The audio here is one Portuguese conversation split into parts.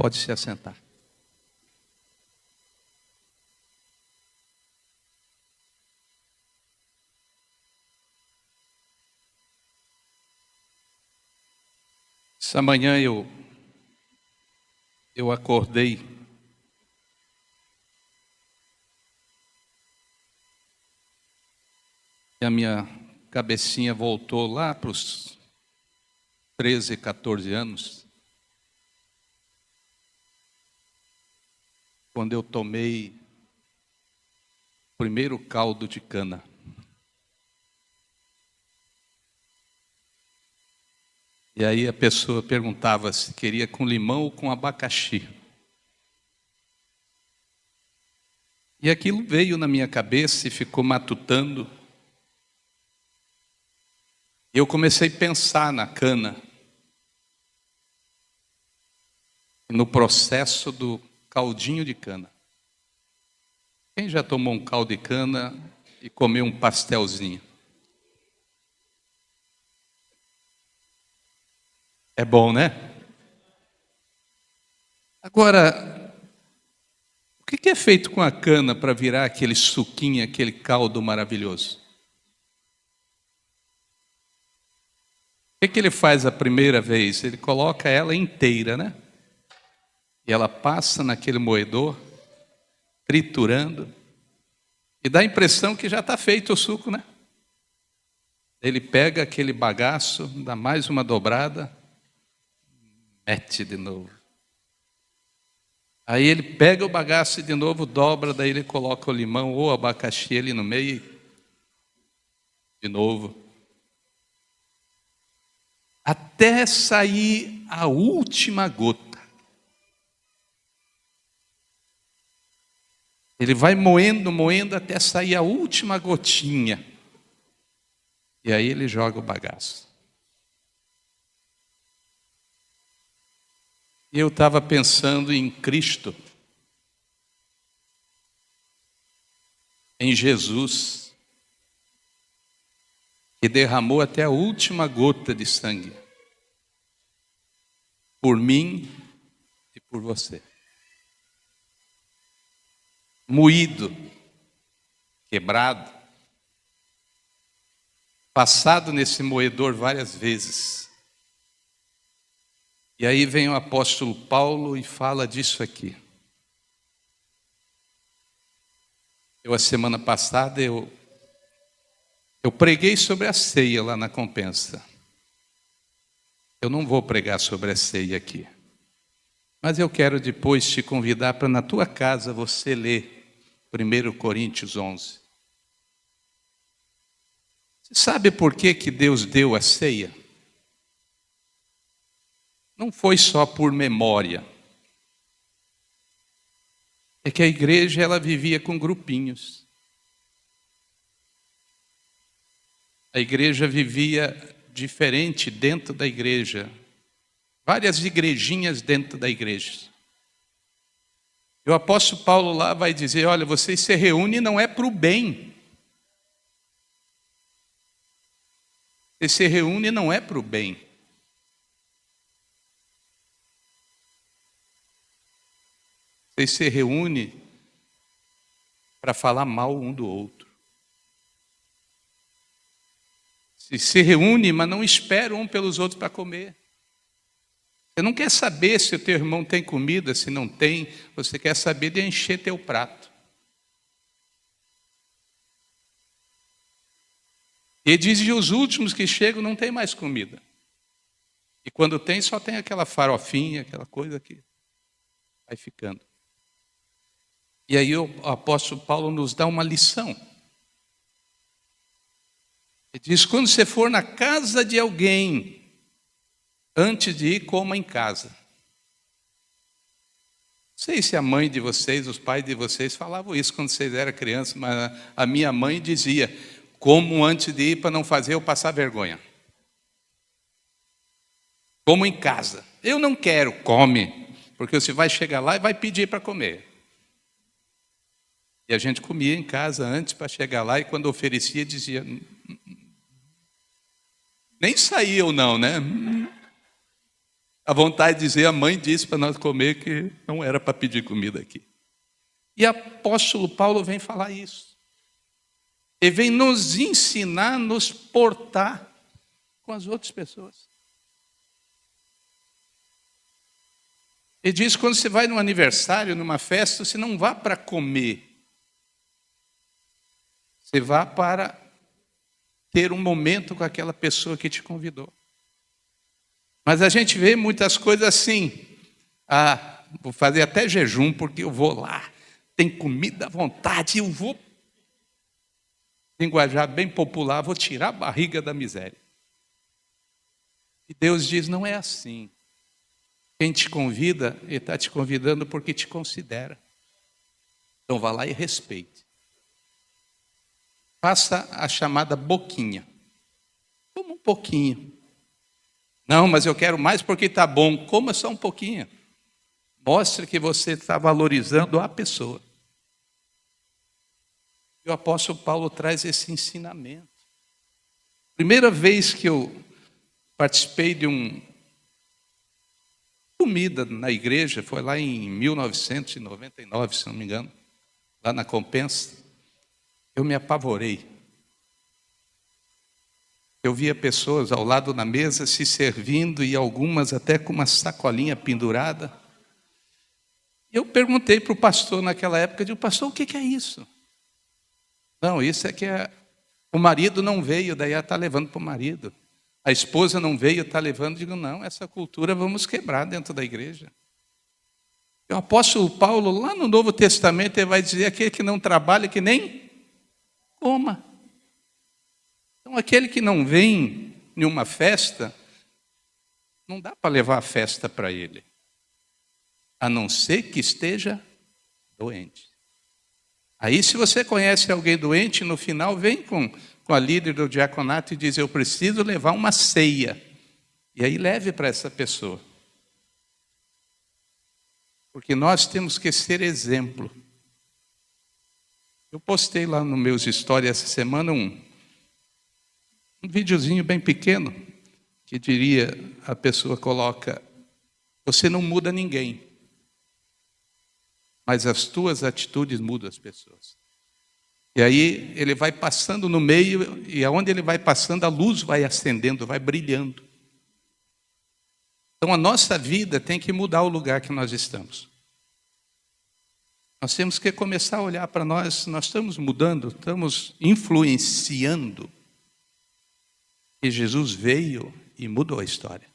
Pode se assentar. Essa manhã eu acordei e a minha cabecinha voltou lá para os 13, 14 anos, quando eu tomei o primeiro caldo de cana. E aí a pessoa perguntava se queria com limão ou com abacaxi. E aquilo veio na minha cabeça e ficou matutando. Eu comecei a pensar na cana, no processo do caldinho de cana. Quem já tomou um caldo de cana e comeu um pastelzinho? É bom, né? Agora, o que é feito com a cana para virar aquele suquinho, aquele caldo maravilhoso? O que ele faz a primeira vez? Ele coloca ela inteira, né? E ela passa naquele moedor, triturando, e dá a impressão que já está feito o suco, né? Ele pega aquele bagaço, dá mais uma dobrada, mete de novo. Aí ele pega o bagaço de novo, dobra, daí ele coloca o limão ou o abacaxi ali no meio, de novo. Até sair a última gota. Ele vai moendo, moendo até sair a última gotinha. E aí ele joga o bagaço. E eu estava pensando em Cristo, em Jesus, que derramou até a última gota de sangue, por mim e por você. Moído, quebrado, passado nesse moedor várias vezes. E aí vem o apóstolo Paulo e fala disso aqui. A semana passada, eu preguei sobre a ceia lá na Compensa. Eu não vou pregar sobre a ceia aqui. Mas eu quero depois te convidar para na tua casa você ler 1 Coríntios 11. Você sabe por que Deus deu a ceia? Não foi só por memória. É que a igreja ela vivia com grupinhos. A igreja vivia diferente dentro da igreja. Várias igrejinhas dentro da igreja. E o apóstolo Paulo lá vai dizer, olha, vocês se reúnem não é para o bem. Vocês se reúnem não é para o bem. Vocês se reúnem para falar mal um do outro. Se reúnem, mas não esperam um pelos outros para comer. Você não quer saber se o teu irmão tem comida, se não tem. Você quer saber de encher teu prato. E diz que os últimos que chegam não tem mais comida. E quando tem, só tem aquela farofinha, aquela coisa que vai ficando. E aí o apóstolo Paulo nos dá uma lição. Ele diz, quando você for na casa de alguém, antes de ir, coma em casa. Não sei se a mãe de vocês, os pais de vocês falavam isso quando vocês eram crianças, mas a minha mãe dizia, como antes de ir para não fazer eu passar vergonha. Como em casa. Eu não quero, come, porque você vai chegar lá e vai pedir para comer. E a gente comia em casa antes para chegar lá e quando oferecia dizia, nem saíam não, né? A vontade de dizer, a mãe disse para nós comer que não era para pedir comida aqui. E o apóstolo Paulo vem falar isso. Ele vem nos ensinar, nos portar com as outras pessoas. Ele diz, quando você vai num aniversário, numa festa, você não vá para comer. Você vá para ter um momento com aquela pessoa que te convidou. Mas a gente vê muitas coisas assim. Vou fazer até jejum porque eu vou lá. Tem comida à vontade, eu vou, linguajar bem popular, vou tirar a barriga da miséria. E Deus diz, não é assim. Quem te convida, Ele está te convidando porque te considera. Então vá lá e respeite. Faça a chamada boquinha. Coma um pouquinho. Não, mas eu quero mais porque está bom. Coma só um pouquinho. Mostre que você está valorizando a pessoa. E o apóstolo Paulo traz esse ensinamento. Primeira vez que eu participei de comida na igreja, foi lá em 1999, se não me engano, lá na Compensa. Eu me apavorei. Eu via pessoas ao lado da mesa se servindo e algumas até com uma sacolinha pendurada. Eu perguntei para o pastor naquela época, digo, pastor, o que é isso? Não, isso é que o marido não veio, daí ela está levando para o marido. A esposa não veio, está levando. Digo, não, essa cultura vamos quebrar dentro da igreja. O apóstolo Paulo, lá no Novo Testamento, ele vai dizer, aquele que não trabalha, que nem coma. Então, aquele que não vem em uma festa, não dá para levar a festa para ele, a não ser que esteja doente. Aí, se você conhece alguém doente, no final vem com a líder do diaconato e diz, eu preciso levar uma ceia. E aí leve para essa pessoa. Porque nós temos que ser exemplo. Eu postei lá nos meus stories essa semana um videozinho bem pequeno, que diria, a pessoa coloca, você não muda ninguém, mas as tuas atitudes mudam as pessoas. E aí ele vai passando no meio, e aonde ele vai passando, a luz vai acendendo, vai brilhando. Então a nossa vida tem que mudar o lugar que nós estamos. Nós temos que começar a olhar para nós estamos mudando, estamos influenciando. E Jesus veio e mudou a história.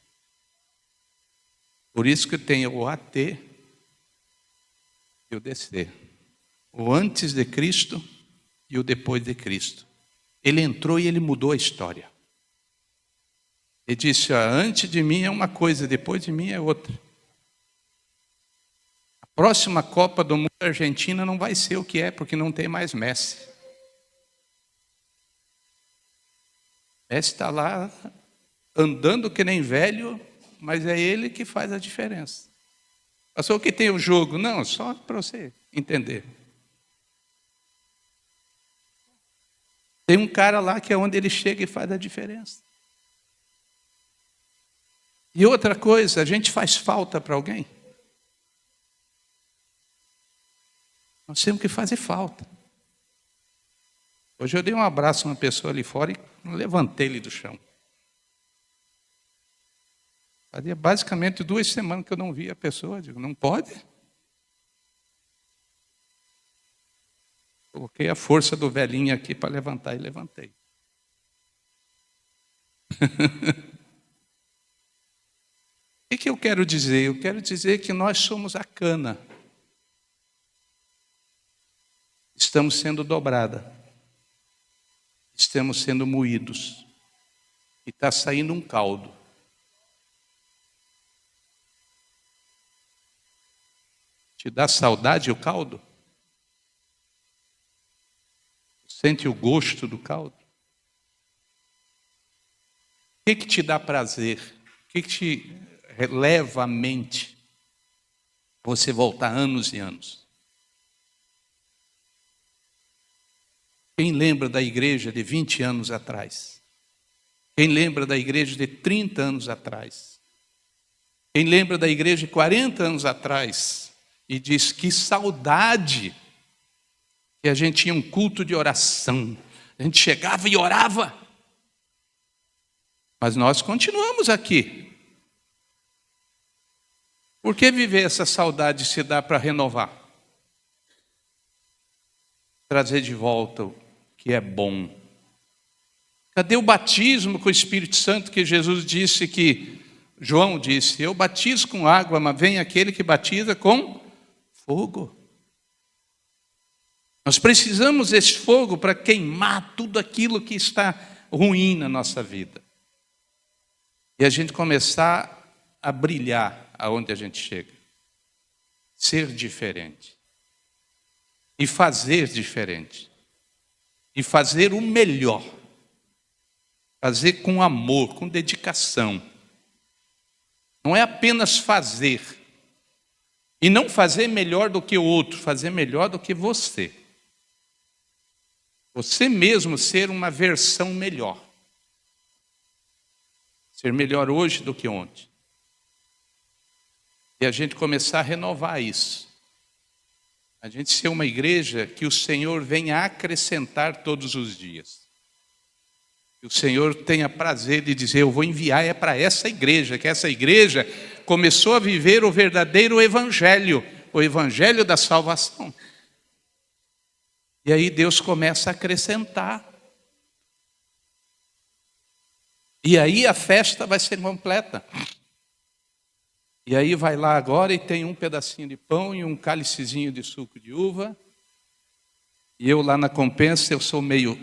Por isso que tem o AT e o DC. O antes de Cristo e o depois de Cristo. Ele entrou e ele mudou a história. Ele disse, antes de mim é uma coisa, depois de mim é outra. A próxima Copa do Mundo da Argentina não vai ser o que é, porque não tem mais Messi. Messi está lá andando que nem velho, mas é ele que faz a diferença. Passou que tem o jogo? Não, só para você entender. Tem um cara lá que é onde ele chega e faz a diferença. E outra coisa, a gente faz falta para alguém. Nós temos que fazer falta. Hoje eu dei um abraço a uma pessoa ali fora e levantei ele do chão. Fazia basicamente 2 semanas que eu não via a pessoa. Eu digo, não pode? Coloquei a força do velhinho aqui para levantar e levantei. O que eu quero dizer? Eu quero dizer que nós somos a cana. Estamos sendo dobrada. Estamos sendo moídos. E está saindo um caldo. Te dá saudade o caldo? Sente o gosto do caldo? O que te dá prazer? O que te leva à mente você voltar anos e anos? Quem lembra da igreja de 20 anos atrás? Quem lembra da igreja de 30 anos atrás? Quem lembra da igreja de 40 anos atrás e diz que saudade que a gente tinha um culto de oração. A gente chegava e orava. Mas nós continuamos aqui. Por que viver essa saudade se dá para renovar? Trazer de volta o que é bom. Cadê o batismo com o Espírito Santo que Jesus disse que, João disse, eu batizo com água, mas vem aquele que batiza com fogo. Nós precisamos desse fogo para queimar tudo aquilo que está ruim na nossa vida. E a gente começar a brilhar aonde a gente chega. Ser diferente. E fazer diferente. E fazer o melhor. Fazer com amor, com dedicação. Não é apenas fazer. E não fazer melhor do que o outro, fazer melhor do que você. Você mesmo ser uma versão melhor. Ser melhor hoje do que ontem. E a gente começar a renovar isso. A gente ser uma igreja que o Senhor venha acrescentar todos os dias. Que o Senhor tenha prazer de dizer, eu vou enviar para essa igreja, que essa igreja começou a viver o verdadeiro evangelho, o evangelho da salvação. E aí Deus começa a acrescentar. E aí a festa vai ser completa. E aí vai lá agora e tem um pedacinho de pão e um cálicezinho de suco de uva. E eu lá na compensa, eu sou meio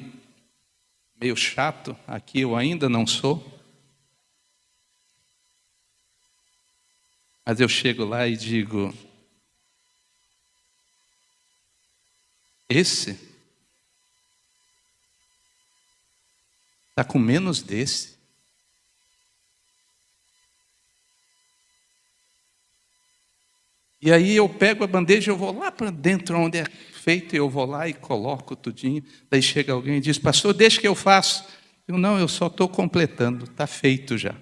chato. Aqui eu ainda não sou. Mas eu chego lá e digo, esse está com menos desse. E aí eu pego a bandeja, eu vou lá para dentro onde é feito, eu vou lá e coloco tudinho. Daí chega alguém e diz, pastor, deixa que eu faço. Eu não, eu só estou completando, está feito já.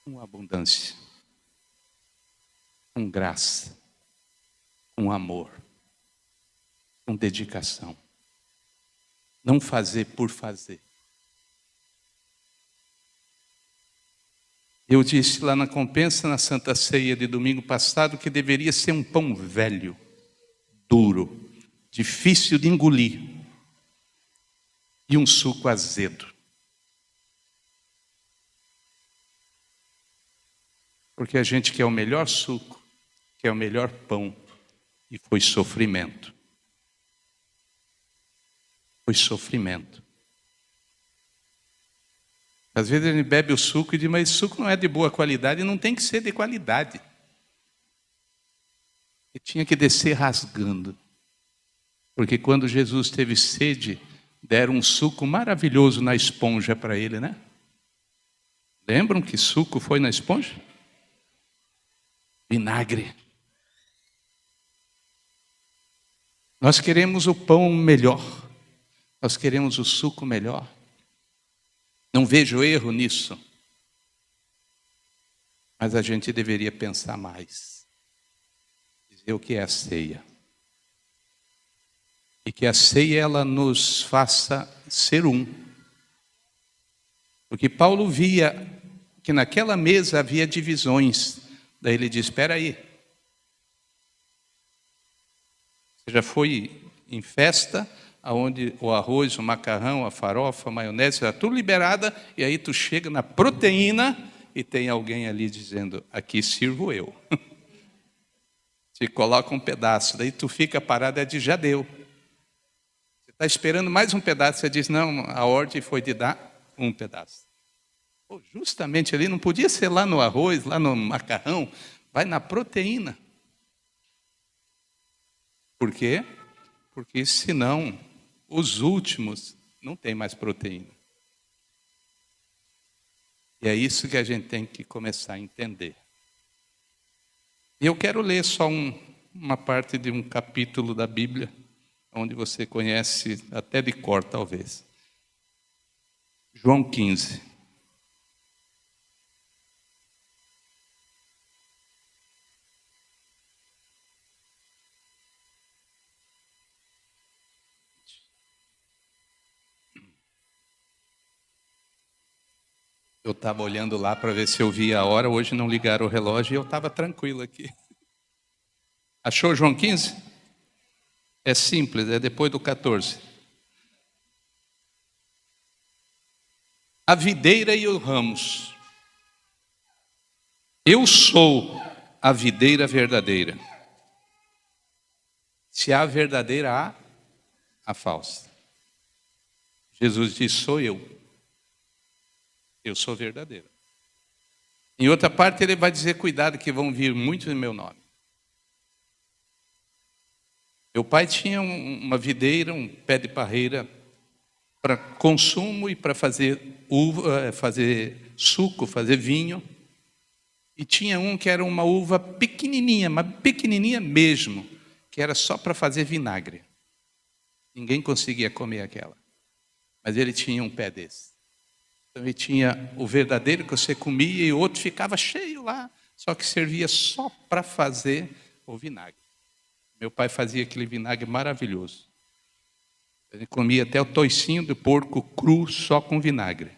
Com abundância, com graça, com amor, com dedicação. Não fazer por fazer. Eu disse lá na compensa, na Santa Ceia de domingo passado, que deveria ser um pão velho, duro, difícil de engolir, e um suco azedo. Porque a gente quer o melhor suco, quer o melhor pão, e foi sofrimento. Foi sofrimento. Às vezes a gente bebe o suco e diz, mas esse suco não é de boa qualidade, e não tem que ser de qualidade. E tinha que descer rasgando. Porque quando Jesus teve sede, deram um suco maravilhoso na esponja para ele, né? Lembram que suco foi na esponja? Vinagre. Nós queremos o pão melhor. Nós queremos o suco melhor. Não vejo erro nisso. Mas a gente deveria pensar mais. Dizer o que é a ceia. E que a ceia ela nos faça ser um. Porque Paulo via que naquela mesa havia divisões. Daí ele diz, espera aí. Você já foi em festa onde o arroz, o macarrão, a farofa, a maionese, está tudo liberada, e aí tu chega na proteína e tem alguém ali dizendo, aqui sirvo eu. Te coloca um pedaço, daí tu fica parado e diz, já deu. Você está esperando mais um pedaço, você diz, não, a ordem foi de dar um pedaço. Pô, justamente ali, não podia ser lá no arroz, lá no macarrão, vai na proteína. Por quê? Porque senão os últimos não tem mais proteína. E é isso que a gente tem que começar a entender. E eu quero ler só uma parte de um capítulo da Bíblia, onde você conhece até de cor, talvez. João 15. Eu estava olhando lá para ver se eu via a hora, hoje não ligaram o relógio e eu estava tranquilo aqui. Achou João 15? É simples, é depois do 14. A videira e os ramos. Eu sou a videira verdadeira. Se há verdadeira, há a falsa. Jesus diz, sou eu. Eu sou verdadeiro. Em outra parte ele vai dizer, cuidado que vão vir muitos em meu nome. Meu pai tinha uma videira, um pé de parreira para consumo e para fazer uva, fazer suco, fazer vinho. E tinha um que era uma uva pequenininha, mas pequenininha mesmo, que era só para fazer vinagre. Ninguém conseguia comer aquela. Mas ele tinha um pé desse. Então ele tinha o verdadeiro que você comia e o outro ficava cheio lá, só que servia só para fazer o vinagre. Meu pai fazia aquele vinagre maravilhoso. Ele comia até o toicinho do porco cru só com vinagre.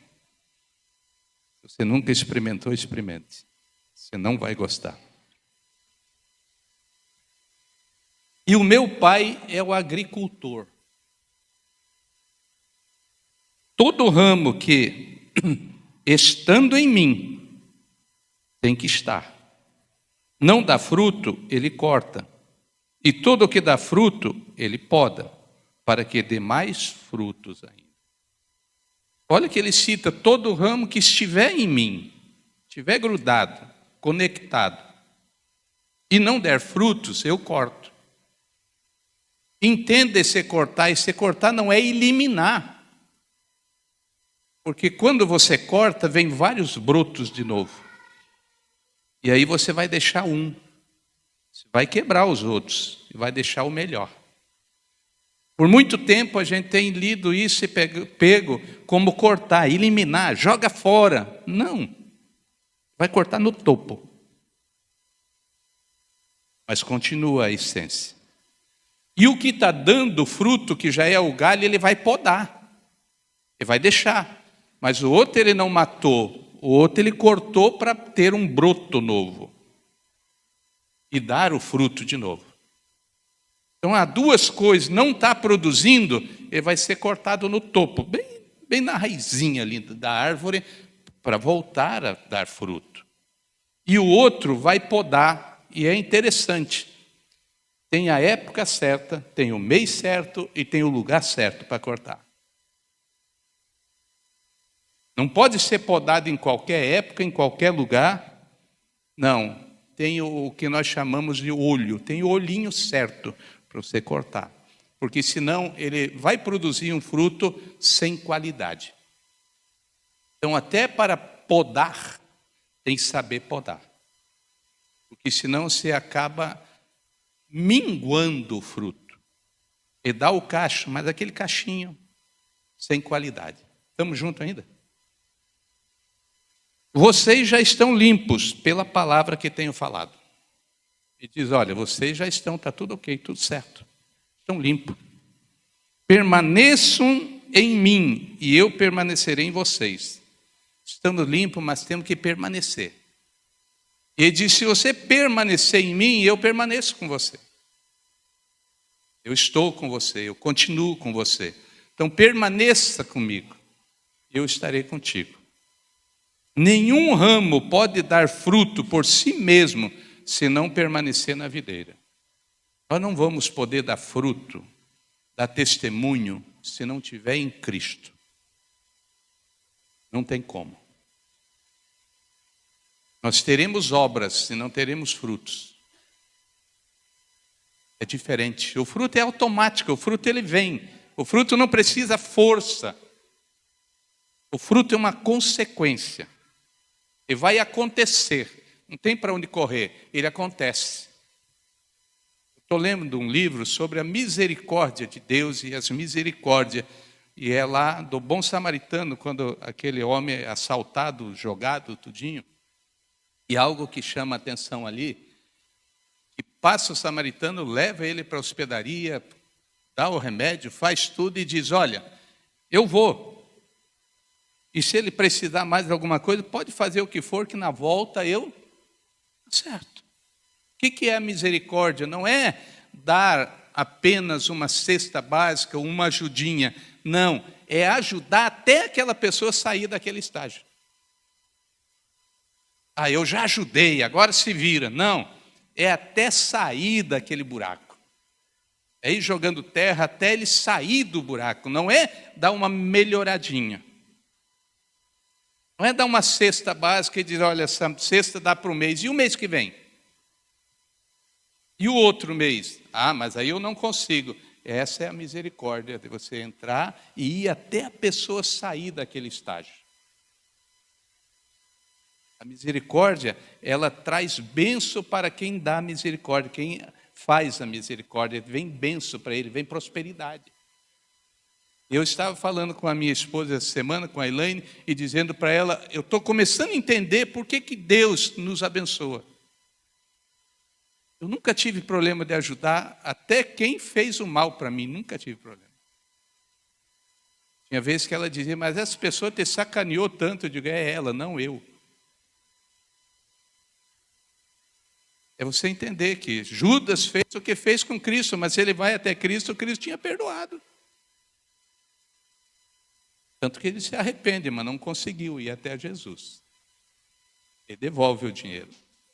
Se você nunca experimentou, experimente. Você não vai gostar. E o meu pai é o agricultor. Todo ramo que, estando em mim, tem que estar. Não dá fruto, ele corta. E todo o que dá fruto, ele poda, para que dê mais frutos ainda. Olha que ele cita todo ramo que estiver em mim, estiver grudado, conectado, e não der frutos, eu corto. Entenda esse cortar, e se cortar não é eliminar. Porque quando você corta, vem vários brotos de novo. E aí você vai deixar um. Você vai quebrar os outros e vai deixar o melhor. Por muito tempo a gente tem lido isso e pego como cortar, eliminar, joga fora. Não. Vai cortar no topo. Mas continua a essência. E o que está dando fruto, que já é o galho, ele vai podar. Ele vai deixar. Mas o outro ele não matou. O outro ele cortou para ter um broto novo. E dar o fruto de novo. Então há duas coisas. Não está produzindo, ele vai ser cortado no topo. Bem na raizinha ali da árvore. Para voltar a dar fruto. E o outro vai podar. E é interessante. Tem a época certa, tem o mês certo e tem o lugar certo para cortar. Não pode ser podado em qualquer época, em qualquer lugar. Não. Tem o que nós chamamos de olho. Tem o olhinho certo para você cortar. Porque senão ele vai produzir um fruto sem qualidade. Então até para podar, tem que saber podar. Porque senão você acaba minguando o fruto. E dá o cacho, mas aquele cachinho sem qualidade. Estamos juntos ainda? Vocês já estão limpos pela palavra que tenho falado. E diz, olha, vocês já estão, está tudo ok, tudo certo. Estão limpos. Permaneçam em mim e eu permanecerei em vocês. Estamos limpos, mas temos que permanecer. E ele diz, se você permanecer em mim, eu permaneço com você. Eu estou com você, eu continuo com você. Então permaneça comigo, eu estarei contigo. Nenhum ramo pode dar fruto por si mesmo, se não permanecer na videira. Nós não vamos poder dar fruto, dar testemunho, se não tiver em Cristo. Não tem como. Nós teremos obras, se não teremos frutos. É diferente. O fruto é automático, o fruto ele vem. O fruto não precisa força. O fruto é uma consequência. E vai acontecer. Não tem para onde correr. Ele acontece. Estou lendo um livro sobre a misericórdia de Deus e as misericórdias. E é lá do Bom Samaritano, quando aquele homem é assaltado, jogado, tudinho. E algo que chama a atenção ali, que passa o samaritano, leva ele para a hospedaria, dá o remédio, faz tudo e diz, olha, eu vou. E se ele precisar mais de alguma coisa, pode fazer o que for, que na volta eu acerto. O que é a misericórdia? Não é dar apenas uma cesta básica, uma ajudinha. Não, é ajudar até aquela pessoa sair daquele estágio. Ah, eu já ajudei, agora se vira. Não, é até sair daquele buraco. É ir jogando terra até ele sair do buraco. Não é dar uma melhoradinha. Não é dar uma cesta básica e dizer, olha, essa cesta dá para o mês. E o mês que vem? E o outro mês? Ah, mas aí eu não consigo. Essa é a misericórdia, de você entrar e ir até a pessoa sair daquele estágio. A misericórdia, ela traz bênção para quem dá misericórdia, quem faz a misericórdia. Vem bênção para ele, vem prosperidade. Eu estava falando com a minha esposa essa semana, com a Elaine, e dizendo para ela, eu estou começando a entender por que Deus nos abençoa. Eu nunca tive problema de ajudar até quem fez o mal para mim, nunca tive problema. Tinha vezes que ela dizia, mas essa pessoa te sacaneou tanto, eu digo, é ela, não eu. É você entender que Judas fez o que fez com Cristo, mas se ele vai até Cristo, Cristo tinha perdoado. Tanto que ele se arrepende, mas não conseguiu ir até Jesus. Ele devolve o dinheiro.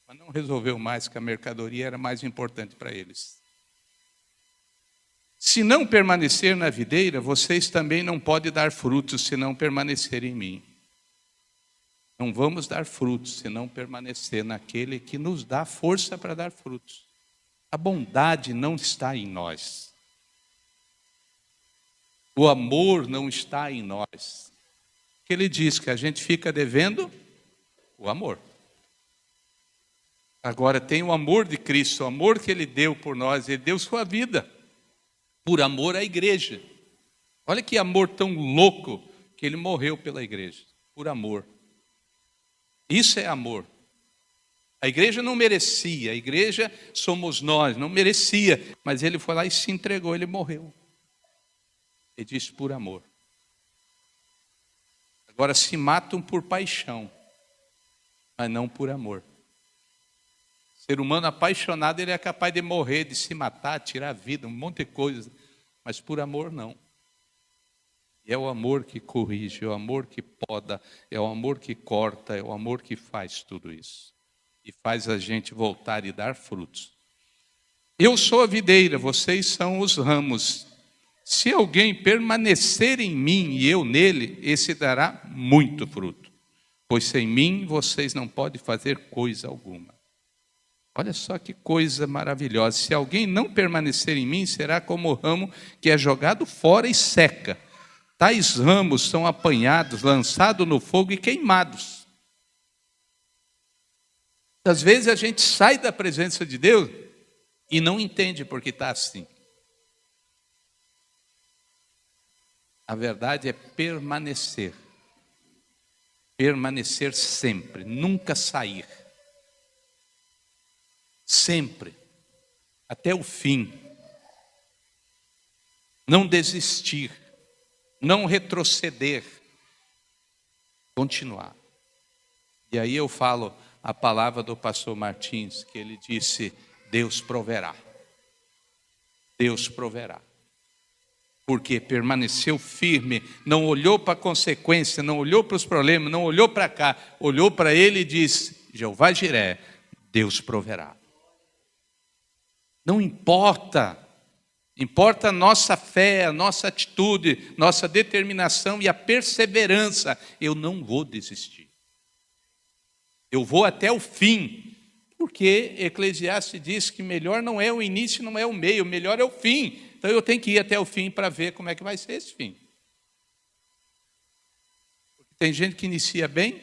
Mas não resolveu mais, que a mercadoria era mais importante para eles. Se não permanecer na videira, vocês também não podem dar frutos se não permanecer em mim. Não vamos dar frutos se não permanecer naquele que nos dá força para dar frutos. A bondade não está em nós. O amor não está em nós. Que ele diz que a gente fica devendo o amor. Agora tem o amor de Cristo, o amor que ele deu por nós, ele deu sua vida por amor à igreja. Olha que amor tão louco que ele morreu pela igreja, por amor. Isso é amor. A igreja não merecia, a igreja somos nós, não merecia, mas ele foi lá e se entregou, ele morreu. Ele disse por amor. Agora se matam por paixão, mas não por amor. O ser humano apaixonado, ele é capaz de morrer, de se matar, tirar a vida, um monte de coisa, mas por amor não. E é o amor que corrige, é o amor que poda, é o amor que corta, é o amor que faz tudo isso. E faz a gente voltar e dar frutos. Eu sou a videira, vocês são os ramos. Se alguém permanecer em mim e eu nele, esse dará muito fruto. Pois sem mim vocês não podem fazer coisa alguma. Olha só que coisa maravilhosa. Se alguém não permanecer em mim, será como o ramo que é jogado fora e seca. Tais ramos são apanhados, lançados no fogo e queimados. Às vezes a gente sai da presença de Deus e não entende porque está assim. A verdade é permanecer. Permanecer sempre, nunca sair. Sempre, até o fim. Não desistir, não retroceder, continuar. E aí eu falo a palavra do pastor Martins, que ele disse, Deus proverá. Deus proverá. Porque permaneceu firme, não olhou para a consequência, não olhou para os problemas, não olhou para cá, olhou para ele e disse, Jeová Jiré, Deus proverá. Não importa, importa a nossa fé, a nossa atitude, nossa determinação e a perseverança. Eu não vou desistir. Eu vou até o fim, porque Eclesiastes diz que melhor não é o início, não é o meio, melhor é o fim. Então eu tenho que ir até o fim para ver como é que vai ser esse fim. Tem gente que inicia bem,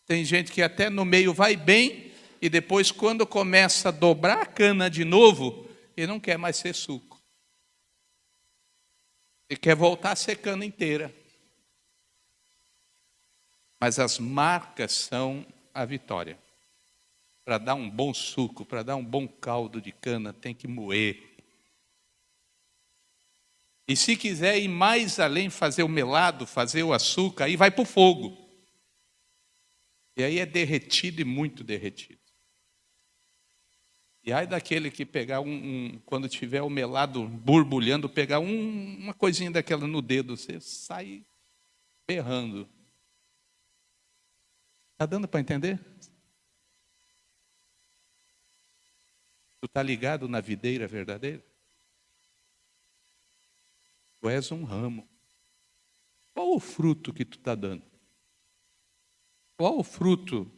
tem gente que até no meio vai bem, e depois quando começa a dobrar a cana de novo, e não quer mais ser suco. Ele quer voltar secando inteira. Mas as marcas são a vitória. Para dar um bom suco, para dar um bom caldo de cana, tem que moer. E se quiser ir mais além, fazer o melado, fazer o açúcar, aí vai para o fogo. E aí é derretido e muito derretido. E aí daquele que pegar quando tiver o melado borbulhando, pegar uma coisinha daquela no dedo, você sai berrando. Está dando para entender? Tu está ligado na videira verdadeira? Tu és um ramo. Qual o fruto que tu está dando? Qual o fruto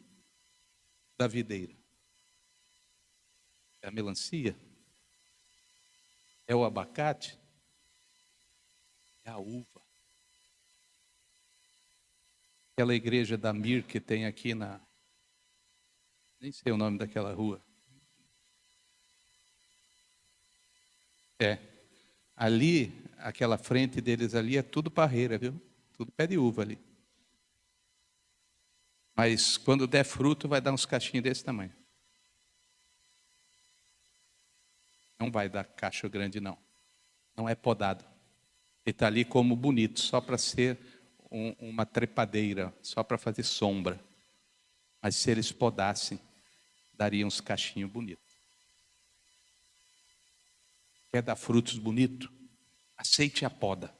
da videira? É a melancia? É o abacate? É a uva. Aquela igreja da Mir que tem aqui nem sei o nome daquela rua. Ali, aquela frente deles ali é tudo parreira, viu? Tudo pé de uva ali. Mas quando der fruto, vai dar uns cachinhos desse tamanho. Não vai dar cacho grande, não. Não é podado. Ele está ali como bonito, só para ser uma trepadeira, só para fazer sombra. Mas se eles podassem, daria uns cachinhos bonitos. Quer dar frutos bonitos? Aceite a poda.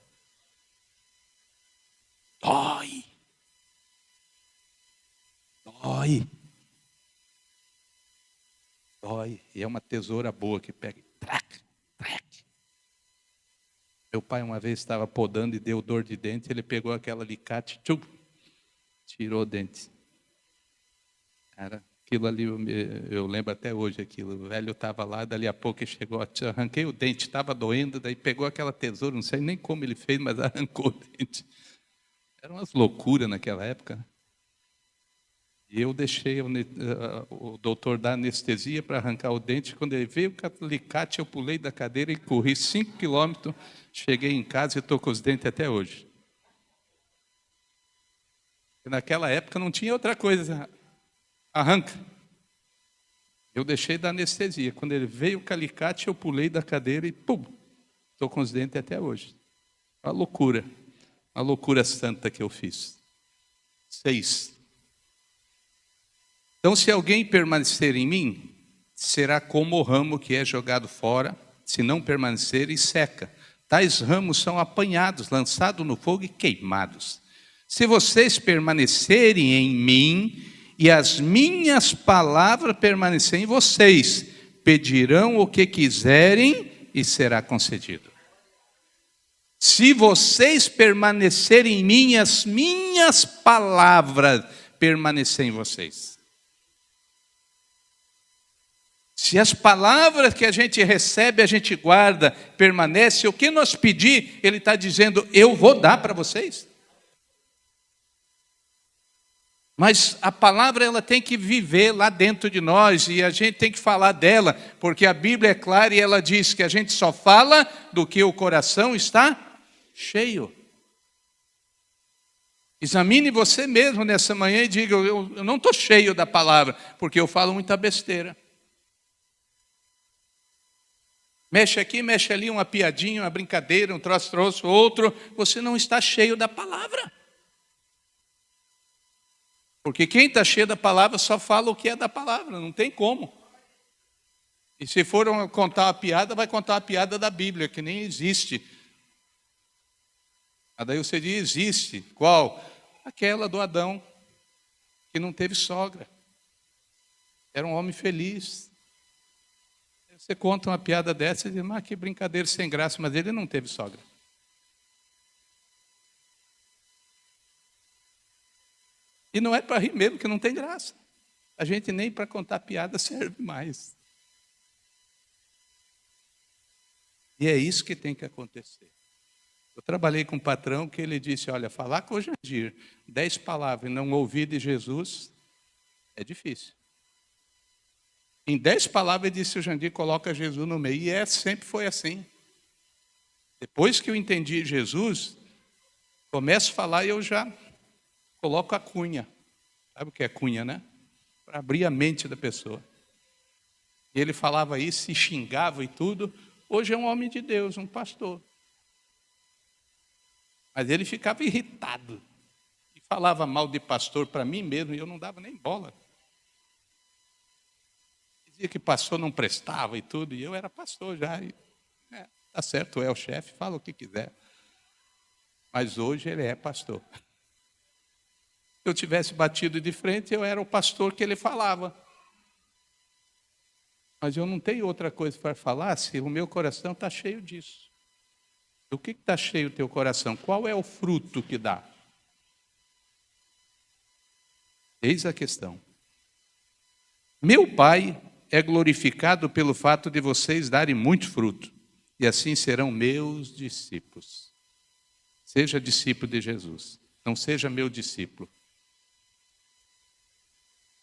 Dói. Dói. Dói. E é uma tesoura boa que pega. Trac, trac. Meu pai uma vez estava podando e deu dor de dente. Ele pegou aquela alicate, tirou o dente. Cara, aquilo ali, eu lembro até hoje aquilo. O velho estava lá, dali a pouco ele chegou, arranquei o dente, estava doendo, daí pegou aquela tesoura, não sei nem como ele fez, mas arrancou o dente. Eram umas loucuras naquela época. E eu deixei o doutor dar anestesia para arrancar o dente. Quando ele veio com o alicate, eu pulei da cadeira e corri 5 quilômetros. Cheguei em casa e estou com os dentes até hoje. E naquela época não tinha outra coisa. Arranca. Eu deixei da anestesia. Quando ele veio com o alicate, eu pulei da cadeira e pum! Estou com os dentes até hoje. Uma loucura santa que eu fiz. 6. Então, se alguém permanecer em mim, será como o ramo que é jogado fora, se não permanecer, e seca. Tais ramos são apanhados, lançados no fogo e queimados. Se vocês permanecerem em mim, e as minhas palavras permanecerem em vocês, pedirão o que quiserem e será concedido. Se vocês permanecerem em mim, as minhas palavras permanecerem em vocês. Se as palavras que a gente recebe, a gente guarda, permanece, o que nós pedir, Ele está dizendo, eu vou dar para vocês. Mas a palavra ela tem que viver lá dentro de nós e a gente tem que falar dela, porque a Bíblia é clara e ela diz que a gente só fala do que o coração está cheio. Examine você mesmo nessa manhã e diga, eu não estou cheio da palavra, porque eu falo muita besteira. Mexe aqui, mexe ali, uma piadinha, uma brincadeira, um troço, outro. Você não está cheio da palavra. Porque quem está cheio da palavra só fala o que é da palavra, não tem como. E se for contar uma piada, vai contar uma piada da Bíblia, que nem existe. Aí daí você diz, existe. Qual? Aquela do Adão, que não teve sogra. Era um homem feliz. Você conta uma piada dessa e diz, mas que brincadeira sem graça, mas ele não teve sogra. E não é para rir mesmo, que não tem graça. A gente nem para contar piada serve mais. E é isso que tem que acontecer. Eu trabalhei com um patrão que ele disse, olha, falar com o Jandir 10 palavras e não ouvir de Jesus é difícil. Em 10 palavras, ele disse: o Jandir coloca Jesus no meio. E sempre foi assim. Depois que eu entendi Jesus, começo a falar e eu já coloco a cunha. Sabe o que é cunha, né? Para abrir a mente da pessoa. E ele falava isso, se xingava e tudo. Hoje é um homem de Deus, um pastor. Mas ele ficava irritado. E falava mal de pastor para mim mesmo, e eu não dava nem bola. Dizia que pastor não prestava e tudo, e eu era pastor já. E, tá certo, é o chefe, fala o que quiser. Mas hoje ele é pastor. Se eu tivesse batido de frente, eu era o pastor que ele falava. Mas eu não tenho outra coisa para falar se o meu coração está cheio disso. Do que está cheio o teu coração? Qual é o fruto que dá? Eis a questão. Meu Pai é glorificado pelo fato de vocês darem muito fruto, e assim serão meus discípulos. Seja discípulo de Jesus, não seja meu discípulo.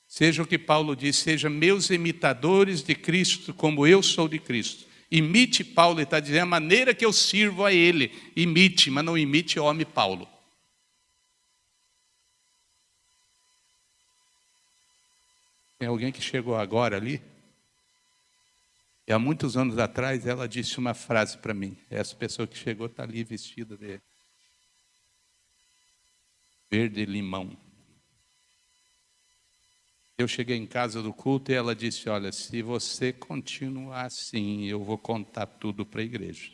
Seja o que Paulo diz, seja meus imitadores de Cristo, como eu sou de Cristo. Imite Paulo, ele está dizendo, a maneira que eu sirvo a ele. Imite, mas não imite o homem Paulo. Tem alguém que chegou agora ali? E há muitos anos atrás ela disse uma frase para mim. Essa pessoa que chegou está ali vestida de verde limão. Eu cheguei em casa do culto e ela disse: olha, se você continuar assim, eu vou contar tudo para a igreja.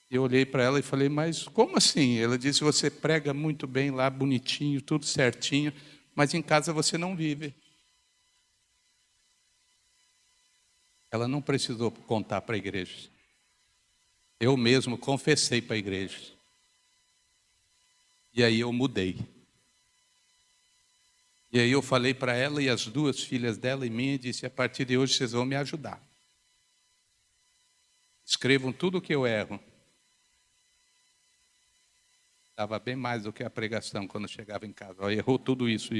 Eu olhei para ela e falei: mas como assim? Ela disse: você prega muito bem lá, bonitinho, tudo certinho, mas em casa você não vive. Ela não precisou contar para a igreja. Eu mesmo confessei para a igreja. E aí eu mudei. E aí eu falei para ela e as duas filhas dela e minha, e disse: a partir de hoje vocês vão me ajudar. Escrevam tudo o que eu erro. Dava bem mais do que a pregação quando chegava em casa. Errou tudo isso.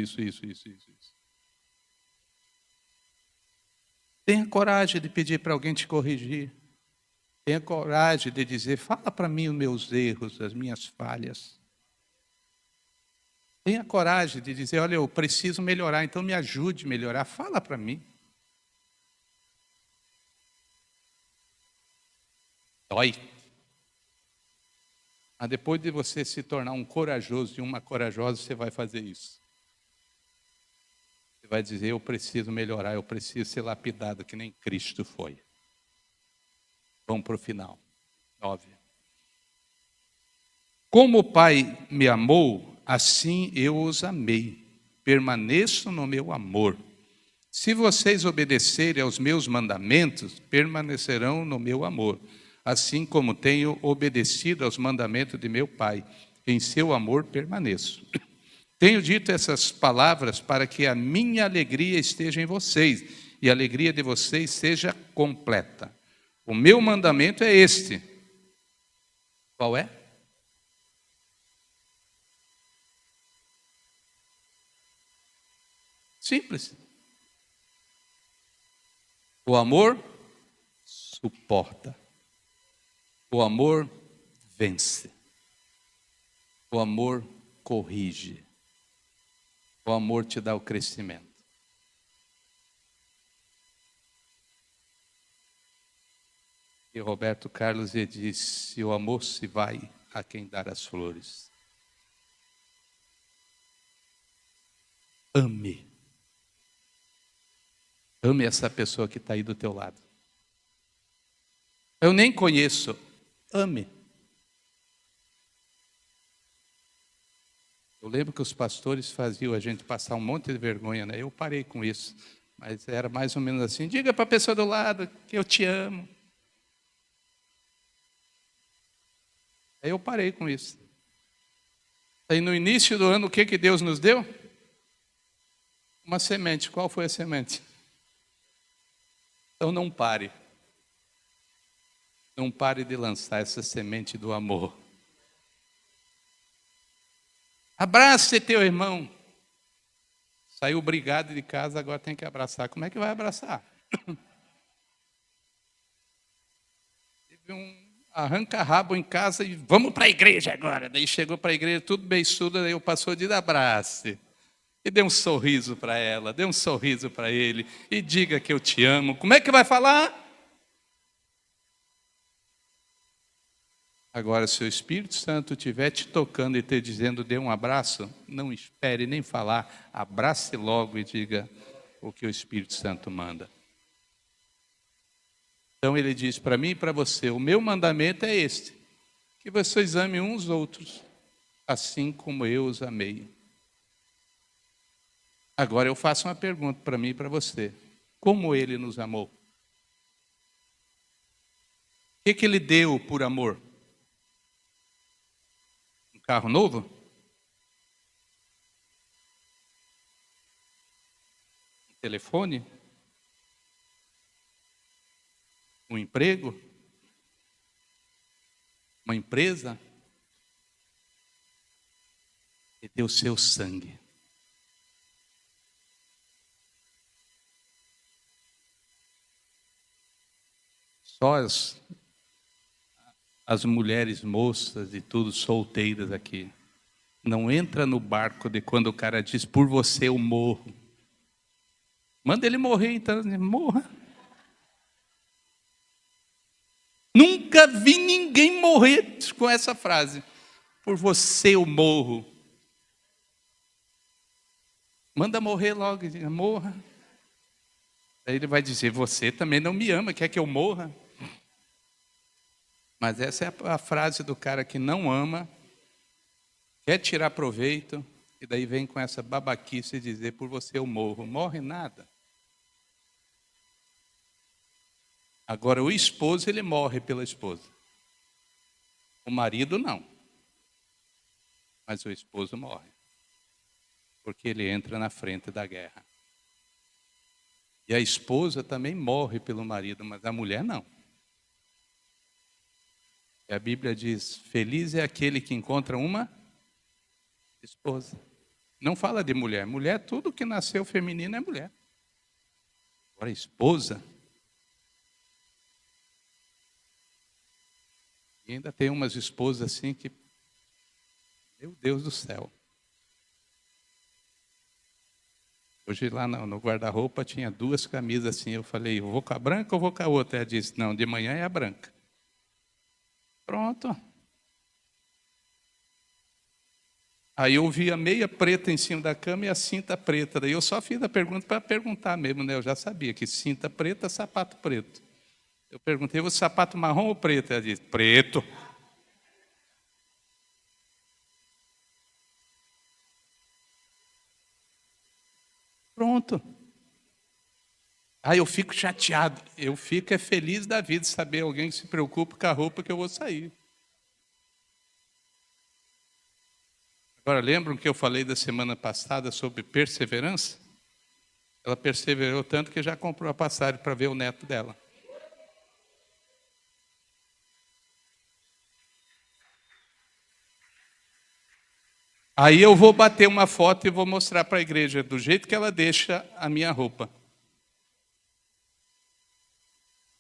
Tenha coragem de pedir para alguém te corrigir. Tenha coragem de dizer: fala para mim os meus erros, as minhas falhas. Tenha coragem de dizer: olha, eu preciso melhorar, então me ajude a melhorar. Fala para mim. Dói. Mas depois de você se tornar um corajoso e uma corajosa, você vai fazer isso. Você vai dizer: eu preciso melhorar, eu preciso ser lapidado, que nem Cristo foi. Vamos para o final. 9. Como o Pai me amou, assim eu os amei. Permaneço no meu amor. Se vocês obedecerem aos meus mandamentos, permanecerão no meu amor, assim como tenho obedecido aos mandamentos de meu Pai. Em seu amor permaneço. Tenho dito essas palavras para que a minha alegria esteja em vocês e a alegria de vocês seja completa. O meu mandamento é este. Qual é? Simples. O amor suporta. O amor vence. O amor corrige. O amor te dá o crescimento. E Roberto Carlos ele disse: o amor se vai a quem dar as flores. Ame. Ame essa pessoa que está aí do teu lado. Eu nem conheço. Ame. Eu lembro que os pastores faziam a gente passar um monte de vergonha, né? Eu parei com isso. Mas era mais ou menos assim: diga para a pessoa do lado que eu te amo. Aí eu parei com isso. Aí no início do ano, o que Deus nos deu? Uma semente. Qual foi a semente? Então não pare. Não pare de lançar essa semente do amor. Abrace teu irmão. Saiu brigado de casa, agora tem que abraçar. Como é que vai abraçar? Teve um arranca-rabo em casa e vamos para a igreja agora. Daí chegou para a igreja, tudo beiçudo, daí o pastor diz, abrace. E dê um sorriso para ela, dê um sorriso para ele, e diga que eu te amo. Como é que vai falar? Agora, se o Espírito Santo estiver te tocando e te dizendo, dê um abraço, não espere nem falar, abrace logo e diga o que o Espírito Santo manda. Então ele diz para mim e para você, o meu mandamento é este, que vocês amem uns outros, assim como eu os amei. Agora eu faço uma pergunta para mim e para você, como ele nos amou? O que ele deu por amor? Um carro novo? Um telefone? Um emprego? Uma empresa? Ele deu o seu sangue. Só as mulheres moças e tudo solteiras aqui. Não entra no barco de quando o cara diz, por você eu morro. Manda ele morrer, então, morra. Nunca vi ninguém morrer com essa frase. Por você eu morro. Manda morrer logo, diga, morra. Aí ele vai dizer, você também não me ama, quer que eu morra? Mas essa é a frase do cara que não ama, quer tirar proveito, e daí vem com essa babaquice dizer, por você eu morro. Morre nada. Agora, o esposo, ele morre pela esposa. O marido, não. Mas o esposo morre. Porque ele entra na frente da guerra. E a esposa também morre pelo marido, mas a mulher não. E a Bíblia diz, feliz é aquele que encontra uma esposa. Não fala de mulher. Mulher, tudo que nasceu feminino é mulher. Agora, esposa. E ainda tem umas esposas assim que, meu Deus do céu. Hoje lá no guarda-roupa tinha 2 camisas assim. Eu falei, eu vou com a branca ou vou com a outra? Ela disse, não, de manhã é a branca. Pronto. Aí eu vi a meia preta em cima da cama e a cinta preta. Daí eu só fiz a pergunta para perguntar mesmo, né? Eu já sabia que cinta preta, sapato preto. Eu perguntei, o sapato marrom ou preto? Ela disse, preto. Pronto. Aí eu fico chateado. Eu fico feliz da vida de saber alguém que se preocupa com a roupa que eu vou sair. Agora, lembram que eu falei da semana passada sobre perseverança? Ela perseverou tanto que já comprou a passagem para ver o neto dela. Aí eu vou bater uma foto e vou mostrar para a igreja do jeito que ela deixa a minha roupa.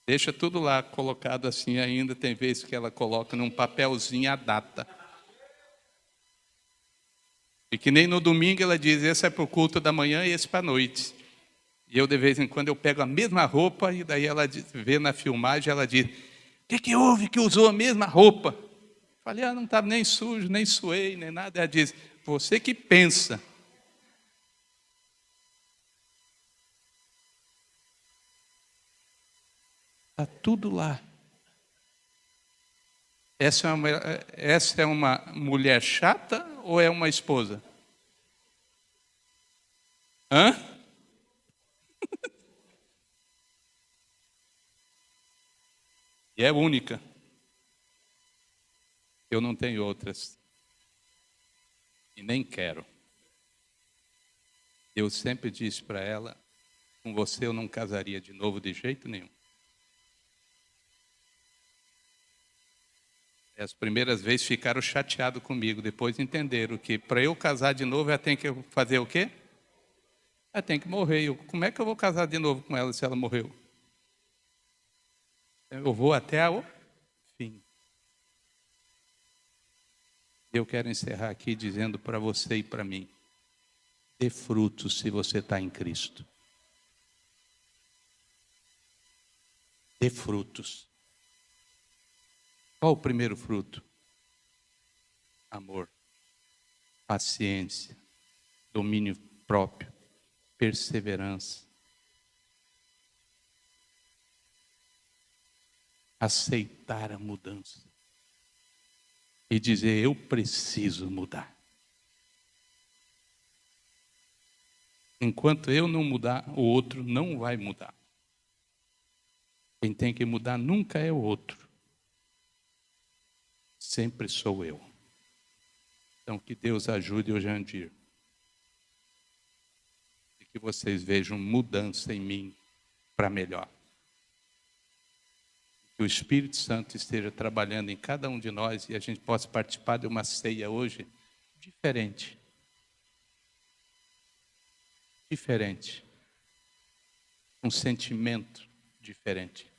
Deixa tudo lá colocado assim ainda. Tem vezes que ela coloca num papelzinho a data. E que nem no domingo ela diz, esse é para o culto da manhã e esse para a noite. E eu de vez em quando eu pego a mesma roupa e daí ela vê na filmagem, ela diz, o que houve que usou a mesma roupa? Falei, não estava nem sujo, nem suei, nem nada. Ela diz, você que pensa. Está tudo lá. Essa é uma mulher chata ou é uma esposa? Hã? E é única. Eu não tenho outras. E nem quero. Eu sempre disse para ela, com você eu não casaria de novo de jeito nenhum. As primeiras vezes ficaram chateados comigo, depois entenderam que para eu casar de novo ela tem que fazer o quê? Ela tem que morrer. Como é que eu vou casar de novo com ela se ela morreu? Eu vou até o fim. Eu quero encerrar aqui dizendo para você e para mim: dê frutos se você está em Cristo. Dê frutos. Qual o primeiro fruto? Amor, paciência, domínio próprio, perseverança. Aceitar a mudança. E dizer: eu preciso mudar. Enquanto eu não mudar, o outro não vai mudar. Quem tem que mudar nunca é o outro. Sempre sou eu. Então, que Deus ajude o Jandir. E que vocês vejam mudança em mim para melhor. Que o Espírito Santo esteja trabalhando em cada um de nós e a gente possa participar de uma ceia hoje diferente. Diferente. Um sentimento diferente.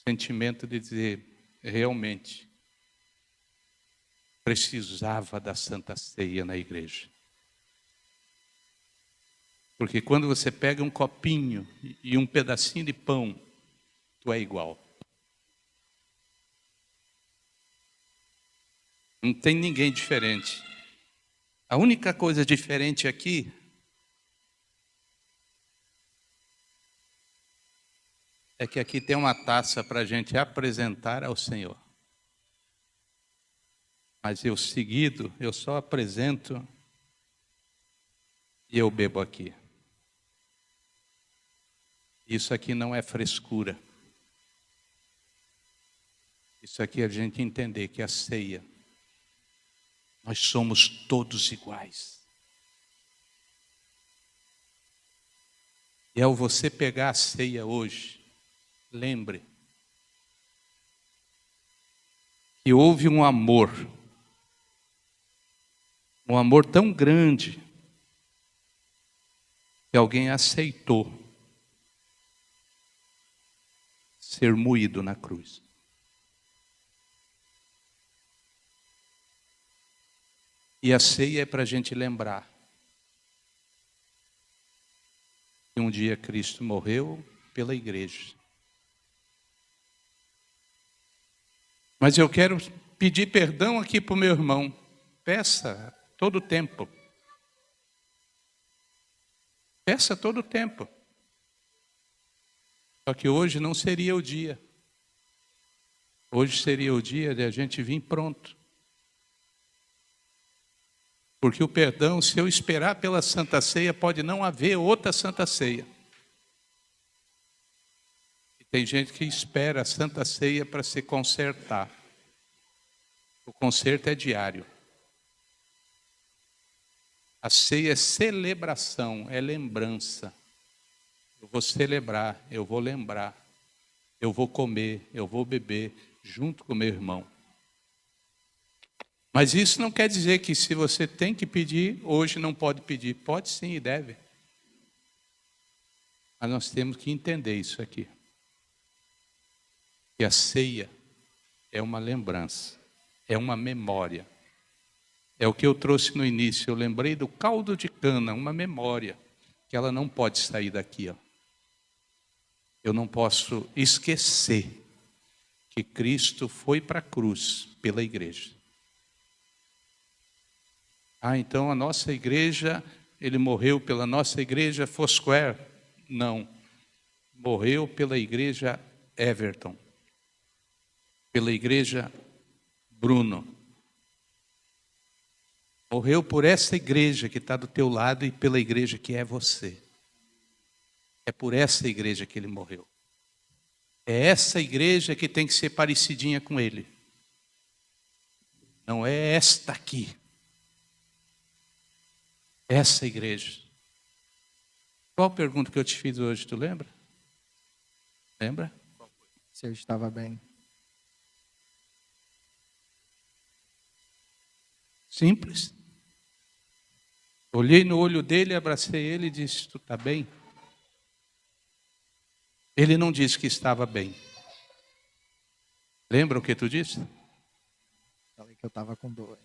Sentimento de dizer: realmente precisava da Santa Ceia na igreja. Porque quando você pega um copinho e um pedacinho de pão, tu é igual. Não tem ninguém diferente. A única coisa diferente aqui é que aqui tem uma taça para a gente apresentar ao Senhor. Mas eu seguido, eu só apresento e eu bebo aqui. Isso aqui não é frescura. Isso aqui é a gente entender que a ceia, nós somos todos iguais. E ao você pegar a ceia hoje, lembre que houve um amor tão grande, que alguém aceitou ser moído na cruz. E a ceia é para a gente lembrar que um dia Cristo morreu pela igreja. Mas eu quero pedir perdão aqui para o meu irmão. Peça todo o tempo. Peça todo o tempo. Só que hoje não seria o dia. Hoje seria o dia de a gente vir pronto. Porque o perdão, se eu esperar pela Santa Ceia, pode não haver outra Santa Ceia. E tem gente que espera a Santa Ceia para se consertar. O conserto é diário. A ceia é celebração, é lembrança. Eu vou celebrar, eu vou lembrar, eu vou comer, eu vou beber junto com meu irmão. Mas isso não quer dizer que se você tem que pedir, hoje não pode pedir. Pode sim e deve. Mas nós temos que entender isso aqui. Que a ceia é uma lembrança, é uma memória. É o que eu trouxe no início, eu lembrei do caldo de cana, uma memória, que ela não pode sair daqui. Ó. Eu não posso esquecer que Cristo foi para a cruz pela igreja. Então a nossa igreja, ele morreu pela nossa igreja Foursquare? Não. Morreu pela igreja Everton. Pela igreja Bruno. Morreu por essa igreja que está do teu lado e pela igreja que é você. É por essa igreja que ele morreu. É essa igreja que tem que ser parecidinha com ele. Não é esta aqui. Essa igreja. Qual a pergunta que eu te fiz hoje, tu lembra? Lembra? Se eu estava bem. Simples. Olhei no olho dele, abracei ele e disse: tu está bem? Ele não disse que estava bem. Lembra o que tu disse? Falei que eu estava com dor.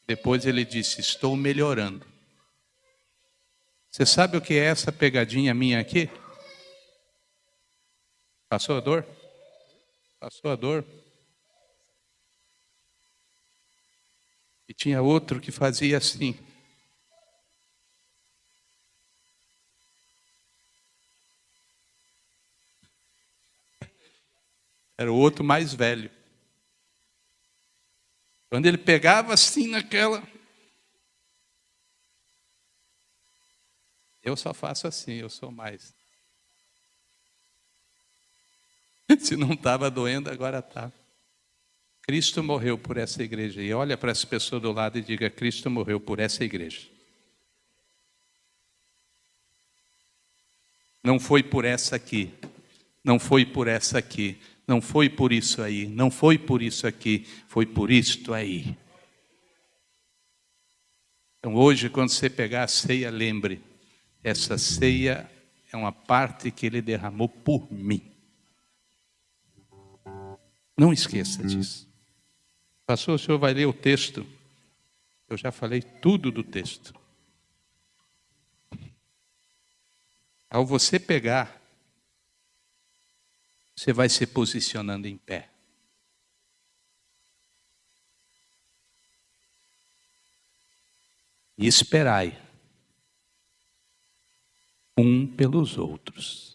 Depois ele disse: estou melhorando. Você sabe o que é essa pegadinha minha aqui? Passou a dor? Passou a dor? E tinha outro que fazia assim. Era o outro mais velho. Quando ele pegava assim naquela... Eu só faço assim, eu sou mais. Se não estava doendo, agora está. Cristo morreu por essa igreja. E olha para essa pessoa do lado e diga: Cristo morreu por essa igreja. Não foi por essa aqui. Não foi por essa aqui. Não foi por isso aí. Não foi por isso aqui. Foi por isto aí. Então hoje, quando você pegar a ceia, lembre: essa ceia é uma parte que Ele derramou por mim. Não esqueça disso. Pastor, o senhor vai ler o texto? Eu já falei tudo do texto. Ao você pegar, você vai se posicionando em pé. E esperai um pelos outros.